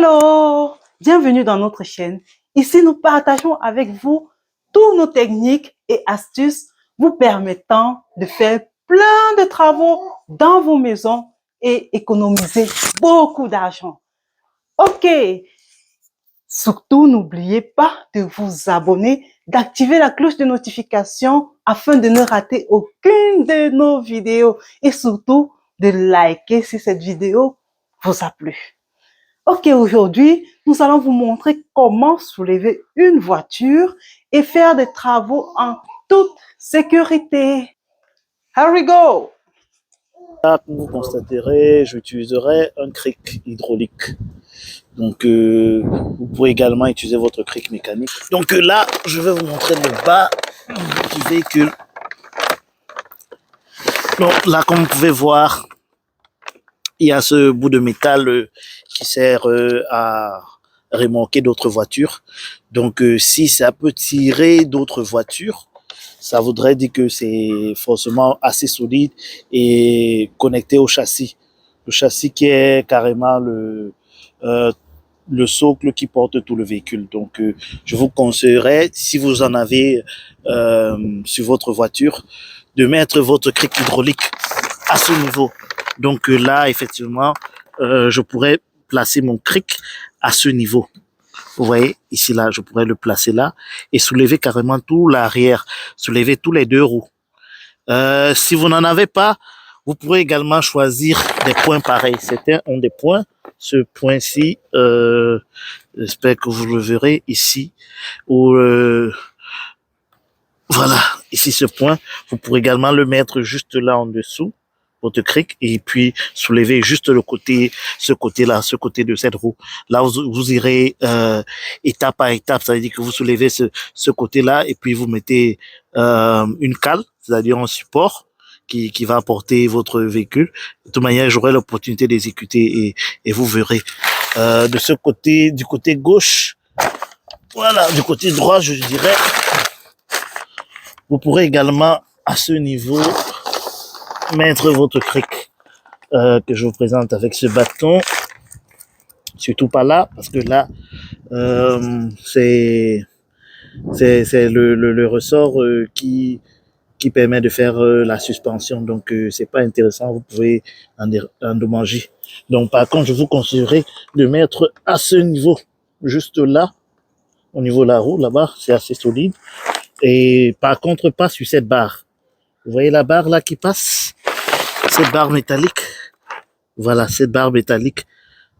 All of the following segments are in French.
Hello, bienvenue dans notre chaîne. Ici, nous partageons avec vous toutes nos techniques et astuces vous permettant de faire plein de travaux dans vos maisons et économiser beaucoup d'argent. Ok, surtout n'oubliez pas de vous abonner, d'activer la cloche de notification afin de ne rater aucune de nos vidéos et surtout de liker si cette vidéo vous a plu. Ok, aujourd'hui, nous allons vous montrer comment soulever une voiture et faire des travaux en toute sécurité. Here we go! Là, comme vous constaterez, j'utiliserai un cric hydraulique. Donc, vous pouvez également utiliser votre cric mécanique. Donc là, je vais vous montrer le bas du véhicule. Donc là, comme vous pouvez voir, il y a ce bout de métal qui sert à remorquer d'autres voitures. Donc, si ça peut tirer d'autres voitures, ça voudrait dire que c'est forcément assez solide et connecté au châssis. Le châssis qui est carrément le socle qui porte tout le véhicule. Donc, je vous conseillerais, si vous en avez sur votre voiture, de mettre votre cric hydraulique à ce niveau. Donc là, effectivement, je pourrais placer mon cric à ce niveau. Vous voyez, ici, là, je pourrais le placer là et soulever carrément tout l'arrière, soulever tous les deux roues. Si vous n'en avez pas, vous pourrez également choisir des points pareils. Certains ont des points. Ce point-ci, j'espère que vous le verrez ici. Où, voilà, ici ce point. Vous pourrez également le mettre juste là en dessous, votre cric, et puis soulever juste le côté, ce côté-là, ce côté de cette roue. Là, vous irez étape par étape, ça veut dire que vous soulevez ce côté-là, et puis vous mettez une cale, c'est-à-dire un support qui va porter votre véhicule. De toute manière, j'aurai l'opportunité d'exécuter et vous verrez. De ce côté, du côté gauche, voilà, du côté droit, je dirais, vous pourrez également à ce niveau mettre votre cric que je vous présente avec ce bâton. Surtout pas là, parce que là, c'est le ressort qui permet de faire la suspension. Donc, c'est pas intéressant. Vous pouvez endommager. Donc, par contre, je vous conseillerais de mettre à ce niveau, juste là, au niveau de la roue, là-bas, c'est assez solide. Et par contre, pas sur cette barre. Vous voyez la barre là qui passe? Cette barre métallique. Voilà, cette barre métallique.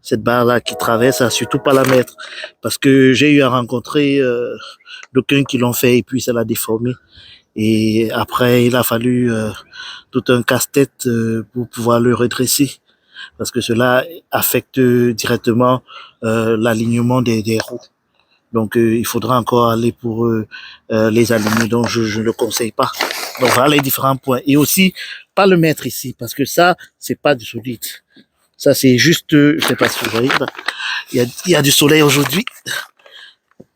Cette barre là qui traverse, surtout pas la mettre. Parce que j'ai eu à rencontrer d'aucuns qui l'ont fait et puis ça l'a déformé. Et après, il a fallu tout un casse-tête pour pouvoir le redresser. Parce que cela affecte directement l'alignement des roues. Donc, il faudra encore aller pour les aligner. Donc, je ne le conseille pas. Donc, voilà les différents points. Et aussi, pas le mettre ici, parce que ça, c'est pas du solide. Ça, c'est juste, je sais pas si vous voyez, il y a du soleil aujourd'hui.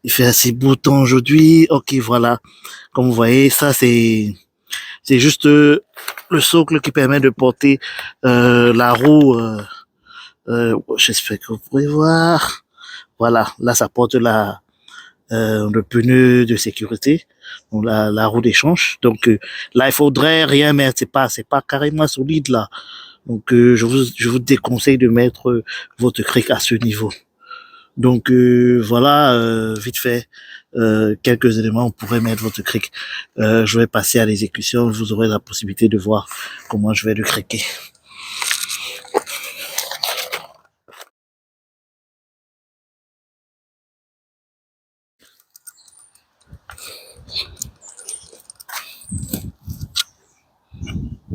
Il fait assez beau temps aujourd'hui. Ok, voilà. Comme vous voyez, ça, c'est juste le socle qui permet de porter la roue. J'espère que vous pourrez voir. Voilà, là, ça porte le pneu de sécurité, donc la roue d'échange. Donc là, il faudrait rien mettre. C'est pas carrément solide là. Donc je vous déconseille de mettre votre cric à ce niveau. Donc voilà, vite fait, quelques éléments, vous pourrez mettre votre cric. Je vais passer à l'exécution. Vous aurez la possibilité de voir comment je vais le criquer.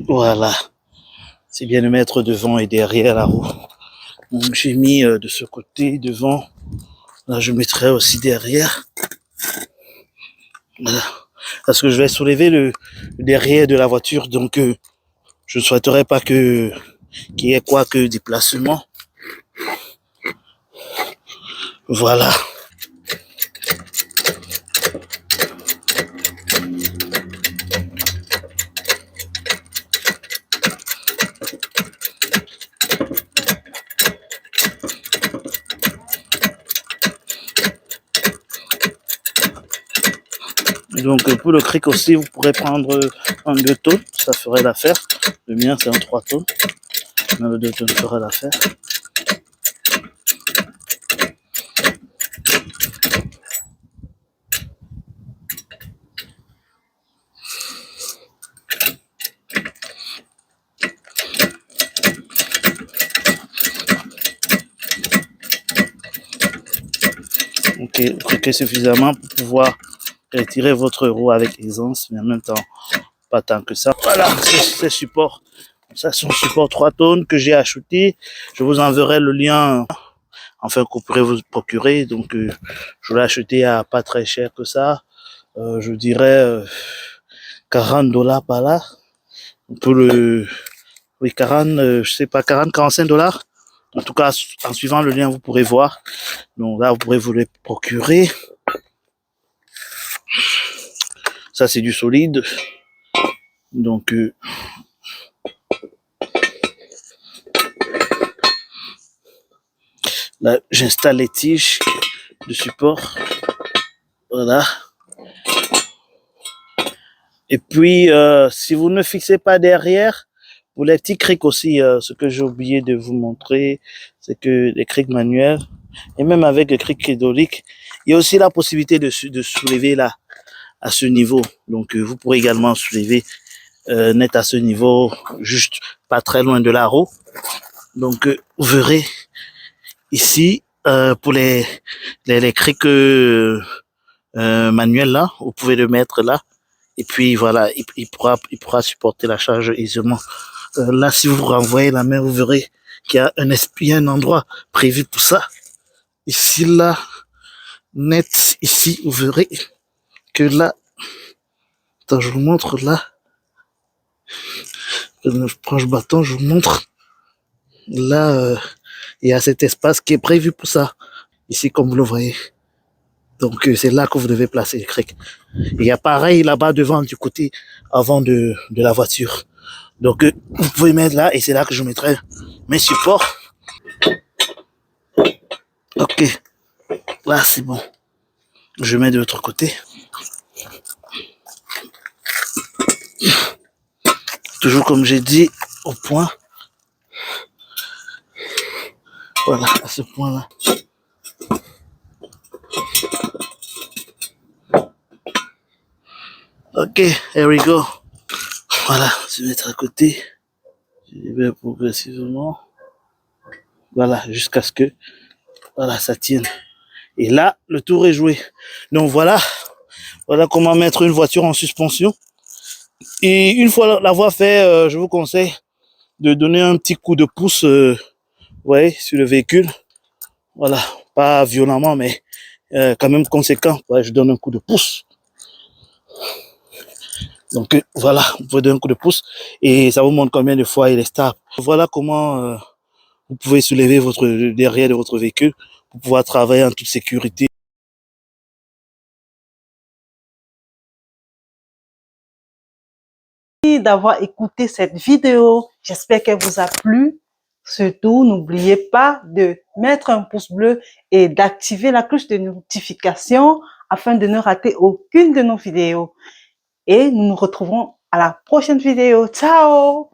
Voilà. C'est bien de mettre devant et derrière la roue. Donc j'ai mis de ce côté devant. Là je mettrai aussi derrière. Voilà. Parce que je vais soulever le derrière de la voiture. Donc je ne souhaiterais pas qu'il y ait quoi que déplacement. Voilà. Donc pour le cric aussi, vous pourrez prendre un 2 tonnes, ça ferait l'affaire. Le mien c'est un 3 tonnes, mais le 2 tonnes ferait l'affaire. Ok, vous criquez suffisamment pour pouvoir retirer votre roue avec aisance, mais en même temps, pas tant que ça. Voilà, c'est support. Ça, c'est un support 3 tonnes que j'ai acheté. Je vous enverrai le lien, enfin, que vous pourrez vous procurer. Donc, je l'ai acheté à pas très cher que ça. Je dirais $40 par là. Pour le, oui, 40, je sais pas, 45 $. En tout cas, en suivant le lien, vous pourrez voir. Donc là, vous pourrez vous les procurer. Ça, c'est du solide. Donc, là, j'installe les tiges de support. Voilà. Et puis, si vous ne fixez pas derrière, pour les petits crics aussi, ce que j'ai oublié de vous montrer, c'est que les crics manuels, et même avec les crics hydrauliques, il y a aussi la possibilité de soulever là, à ce niveau. Donc, vous pourrez également soulever net à ce niveau, juste pas très loin de la roue. Donc, vous verrez ici, pour les crics manuels là, vous pouvez le mettre là. Et puis voilà, il pourra supporter la charge aisément. Là, si vous renvoyez la main, vous verrez qu'il y a un endroit prévu pour ça. Ici, là, net, ici, vous verrez que là, attends, je vous montre là. Je prends le bâton, je vous montre. Là, il y a cet espace qui est prévu pour ça. Ici, comme vous le voyez. Donc, c'est là que vous devez placer les crics. Il y a pareil là-bas devant, du côté avant de la voiture. Donc, vous pouvez mettre là, et c'est là que je mettrai mes supports. Ok, là c'est bon. Je mets de l'autre côté. Toujours comme j'ai dit, au point. Voilà, à ce point-là. Ok, here we go. Voilà, je vais mettre à côté. Je vais progressivement. Voilà, jusqu'à ce que voilà, ça tienne. Et là, le tour est joué. Donc voilà comment mettre une voiture en suspension. Et une fois l'avoir fait, je vous conseille de donner un petit coup de pouce, vous voyez, sur le véhicule. Voilà, pas violemment, mais quand même conséquent. Ouais, je donne un coup de pouce. Donc voilà, vous pouvez donner un coup de pouce et ça vous montre combien de fois il est stable. Voilà comment vous pouvez soulever votre derrière de votre véhicule pour pouvoir travailler en toute sécurité. Merci d'avoir écouté cette vidéo. J'espère qu'elle vous a plu. Surtout, n'oubliez pas de mettre un pouce bleu et d'activer la cloche de notification afin de ne rater aucune de nos vidéos. Et nous nous retrouverons à la prochaine vidéo. Ciao!